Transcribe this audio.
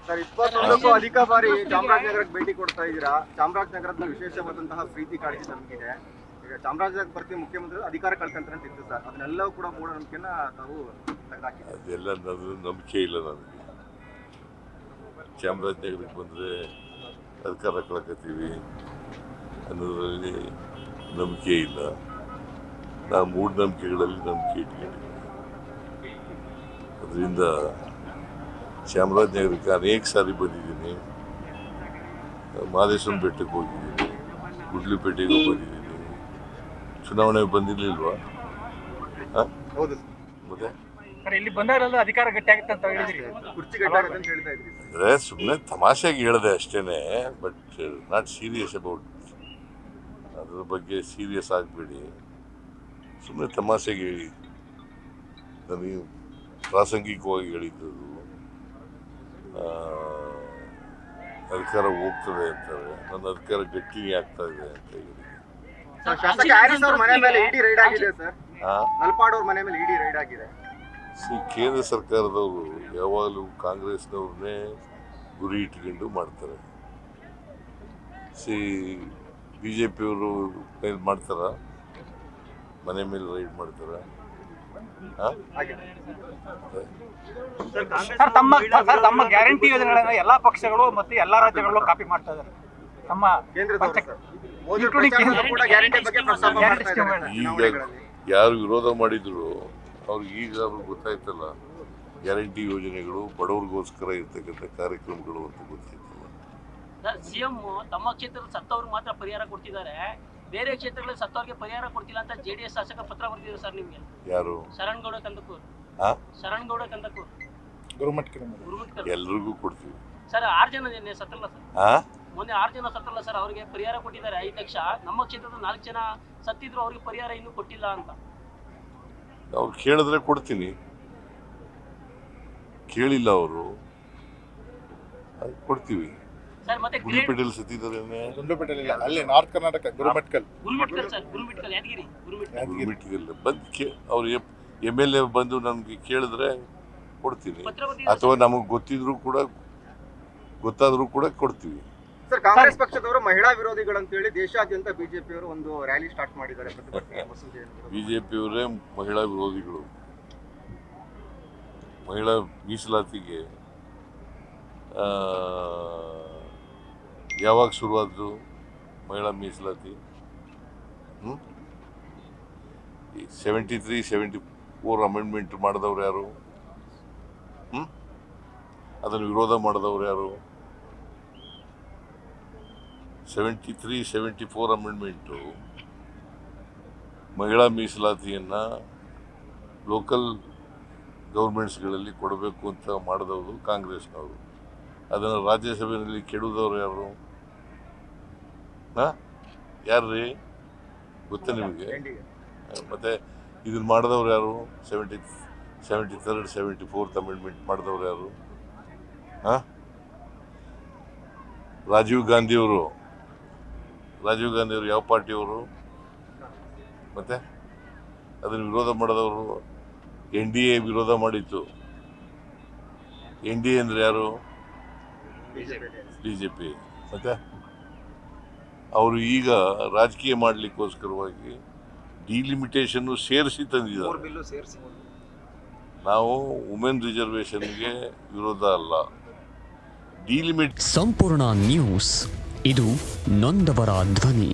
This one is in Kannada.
ಸರ್ 21ಕ್ಕೂ ಅಧಿಕ ಬಾರಿ ಚಾಮರಾಜನಗರಕ್ಕೆ ಭೇಟಿ ಕೊಡ್ತಾ ಇದ್ದೀರಾ. ಚಾಮರಾಜನಗರದ ವಿಶೇಷವಾದಂತಹ ಪ್ರೀತಿ ಕಾಳಜಿ ನಮಗಿದೆ. ಈಗ ಚಾಮರಾಜನಗರ ಬರ್ತಿ ಮುಖ್ಯಮಂತ್ರಿ ಅಧಿಕಾರ ಕಳ್ಕೊಂತಾರೆ ಅಂತ ಇತ್ತು ಸರ್, ಅದನ್ನೆಲ್ಲವೂ ಕೂಡ ಮೂಢನಂಬಿಕೆನ ತಾವು ತೆಗೆದುಹಾಕಿದ್ದೀರಾ. ಅದೆಲ್ಲ ನನ್ನ ನಂಬಿಕೆ ಇಲ್ಲ ನನಗೆ. ಚಾಮರಾಜನಗರಕ್ಕೆ ಬಂದರೆ ಅಧಿಕಾರ ಕಳ್ಕೊತೀವಿ ಅನ್ನೋದರಲ್ಲಿ ನಂಬಿಕೆ ಇಲ್ಲ. ನಾನು ಮೂಢನಂಬಿಕೆಗಳಲ್ಲಿ ನಂಬಿಕೆ ಇಟ್ಕೊಂಡಿದ್ದೀನಿ. ಅದರಿಂದ ಚಾಮರಾಜನಗರಕ್ಕೆ ಅನೇಕ ಸಾರಿ ಬಂದಿದ್ದೀನಿ. ಮಾದೇಶ್ವರ ಬೆಟ್ಟಕ್ಕೆ ಹೋಗಿದ್ದೀನಿ, ಗುಡ್ಲುಪೇಟೆಗೂ ಬಂದಿದ್ದೀನಿ. ಚುನಾವಣೆ ಬಂದಿರಲಿಲ್ವಾ? ಹೌದು ಮತ್ತೆ ಇಲ್ಲಿ ಬಂದಾಗಲೆಲ್ಲ ಅಧಿಕಾರ ಗಟ್ಟಿಯಾಗುತ್ತೆ ಅಂತ ಹೇಳಿದ್ರಿ, ಕುರ್ಚಿ ಗಟ್ಟಾಗುತ್ತೆ ಅಂತ ಹೇಳ್ತಾ ಇದ್ರಿ. ಅಂದರೆ ಸುಮ್ಮನೆ ತಮಾಷೆಗೆ ಹೇಳಿದೆ ಅಷ್ಟೇ, ಬಟ್ ನಾಟ್ ಸೀರಿಯಸ್ ಅಬೌಟ್. ಅದ್ರ ಬಗ್ಗೆ ಸೀರಿಯಸ್ ಆಗಬೇಡಿ, ಸುಮ್ಮನೆ ತಮಾಷೆಗೆ ಹೇಳಿ. ನನಗೆ ಪ್ರಾಸಂಗಿಕವಾಗಿ ಹೇಳಿದ್ದದು. ಅಧಿಕಾರ ಹೋಗ್ತದೆ ಅಂತಾರೆ, ನನ್ನ ಅಧಿಕಾರ ಗಟ್ಟಿನೇ ಆಗ್ತಾ ಇದೆ ಅಂತ ಹೇಳಿ. ಶಾಸಕ ಹ್ಯಾರಿಸ್ ಅವ್ರ ಮನೆ ಮೇಲೆ ಇಡಿ ರೈಡ್ ಆಗಿದೆ ಸರ್. ನಲ್ಪಾಡ್ ಅವ್ರ ಮನೆ ಮೇಲೆ ಇಡಿ ರೈಡ್ ಆಗಿದೆ. ಕೇಂದ್ರ ಸರ್ಕಾರದವರು ಯಾವಾಗಲೂ ಕಾಂಗ್ರೆಸ್ನವ್ರನ್ನೇ ಗುರಿ ಇಟ್ಕೊಂಡು ಮಾಡ್ತಾರೆ. BJP-ಯವರು ಮೇಲೆ ಮಾಡ್ತಾರ, ಮನೆ ಮೇಲೆ ರೈಡ್ ಮಾಡ್ತಾರ. ತಮ್ಮ ಗ್ಯಾರಂಟಿ ಯೋಜನೆಗಳನ್ನ ಎಲ್ಲಾ ಪಕ್ಷಗಳು ಮತ್ತು ಎಲ್ಲಾ ರಾಜ್ಯಗಳು ಕಾಪಿ ಮಾಡ್ತಾ ಇದ್ದಾರೆ. ತಮ್ಮ ಈಗ ಯಾರು ವಿರೋಧ ಮಾಡಿದ್ರು ಅವ್ರಿಗೆ ಈಗ ಗೊತ್ತಾಯ್ತಲ್ಲ, ಗ್ಯಾರಂಟಿ ಯೋಜನೆಗಳು ಬಡವ್ರಿಗೋಸ್ಕರ ಇರ್ತಕ್ಕಂಥ ಕಾರ್ಯಕ್ರಮಗಳು ಅಂತ ಗೊತ್ತಿತ್ತಲ್ಲ. ಸಿಎಂ ತಮ್ಮ ಕ್ಷೇತ್ರದ ಸತ್ತವ್ರಿಗೆ ಮಾತ್ರ ಪರಿಹಾರ ಕೊಡ್ತಿದ್ದಾರೆ, ಬೇರೆ ಕ್ಷೇತ್ರಗಳಲ್ಲಿ ಸತ್ತವ್ರಿಗೆ ಪರಿಹಾರ ಕೊಡ್ತಿಲ್ಲ ಅಂತ JDS ಶಾಸಕ ಪತ್ರ ಬರ್ತಿದ್ರು ಸರ್ ನಿಮ್ಗೆ. ಯಾರು? ಶರಣ್ಗೌಡ ಕಂದಕೂರ್. ಶರಣ್ಗೌಡ ಕಂದಕೂರ್ ಗುರುಮಠಕರ್ ಎಲ್ರಿಗೂ ಕೊಡ್ತೀವಿ ಸರ್. 6 ಜನ ಸತ್ತಲ್ಲ ಸರ್, ಮೊನ್ನೆ 6 ಜನ ಸತ್ತಲ್ಲ ಸರ್, ಅವ್ರಿಗೆ ಪರಿಹಾರ ಕೊಟ್ಟಿದ್ದಾರೆ 5 ಲಕ್ಷ. ನಮ್ಮ ಕ್ಷೇತ್ರದ 4 ಜನ ಸತ್ತಿದ್ರು, ಅವ್ರಿಗೆ ಪರಿಹಾರ ಇನ್ನೂ ಕೊಟ್ಟಿಲ್ಲ ಅಂತ. ಅವ್ರು ಕೇಳಿದ್ರೆ ಕೊಡ್ತೀನಿ, ಕೇಳಿಲ್ಲ ಅವರು, ಕೊಡ್ತೀವಿ. ಸರ್ ಮತ್ತೆ ಗುಂಡ್ಲುಪೇಟೆಯಲ್ಲಿ ಸತ್ತಿದ್ದಾರೆ. ಅಲ್ಲಿ ನಾರ್ತ್ ಕರ್ನಾಟಕ ಗುರುಮಠಕಲ್ ಸರ್, ಗುರುಮಿಟ್ಕಲ್ ಯಾದಗಿರಿ ಗುರುಮಿಟ್ಕಲ್ ಬಂದು ಅವ್ರು MLA ಬಂದು ನಮ್ಗೆ ಕೇಳಿದ್ರೆ ಕೊಡ್ತೀನಿ, ಅಥವಾ ನಮಗೆ ಗೊತ್ತಾದ್ರೂ ಕೂಡ ಕೊಡ್ತೀವಿ. ಸರ್, ಕಾಂಗ್ರೆಸ್ ಪಕ್ಷದವರು ಮಹಿಳಾ ವಿರೋಧಿಗಳಂತೇಳಿ ದೇಶಾದ್ಯಂತ ಬಿಜೆಪಿಯವರು ಒಂದು ರ್ಯಾಲಿ ಸ್ಟಾರ್ಟ್ ಮಾಡಿದ್ದಾರೆ. ಬಿಜೆಪಿಯವರೇ ಮಹಿಳಾ ವಿರೋಧಿಗಳು. ಮಹಿಳಾ ಮೀಸಲಾತಿಗೆ ಯಾವಾಗ ಶುರುವಾದ್ದು ಮಹಿಳಾ ಮೀಸಲಾತಿ? 73, 74 ಅಮೆಂಡ್ಮೆಂಟ್ ಮಾಡಿದವ್ರು ಯಾರು? ಅದನ್ನು ವಿರೋಧ ಮಾಡಿದವ್ರು ಯಾರು? 73, 74 ಅಮೆಂಡ್ಮೆಂಟು ಮಹಿಳಾ ಮೀಸಲಾತಿಯನ್ನು ಲೋಕಲ್ ಗೌರ್ಮೆಂಟ್ಸ್ಗಳಲ್ಲಿ ಕೊಡಬೇಕು ಅಂತ ಮಾಡಿದವರು ಕಾಂಗ್ರೆಸ್ನವರು. ಅದನ್ನು ರಾಜ್ಯಸಭೆಯಲ್ಲಿ ಕೆಡುವುದವ್ರು ಯಾರು? ಯಾರ್ರೀ ಗೊತ್ತಾ ನಿಮಗೆ? ಮತ್ತು ಇದನ್ನು ಮಾಡಿದವ್ರು ಯಾರು? 73rd, 74th ಅಮೆಂಡ್ಮೆಂಟ್ ಮಾಡಿದವ್ರು ಯಾರು? ರಾಜೀವ್ ಗಾಂಧಿಯವರು ಯಾವ ಪಾರ್ಟಿಯವರು? ಮತ್ತೆ ಅದನ್ನು ವಿರೋಧ ಮಾಡಿದವರು NDA ವಿರೋಧ ಮಾಡಿತ್ತು. NDA ಅಂದರೆ ಯಾರು? BJP. ಮತ್ತೆ ಅವರು ಈಗ ರಾಜಕೀಯ ಮಾಡಲಿಕ್ಕೋಸ್ಕರವಾಗಿ ಡಿಲಿಮಿಟೇಷನ್ನು ಸೇರಿಸಿ ತಂದಿದ್ದಾರೆ. ನಾವು ವುಮೆನ್ ರಿಸರ್ವೇಷನ್ಗೆ ವಿರೋಧ ಅಲ್ಲ, ಡಿಲಿಮಿಟ್. ಸಂಪೂರ್ಣ ನ್ಯೂಸ್, ಇದು ನೊಂದವರ ಧ್ವನಿ.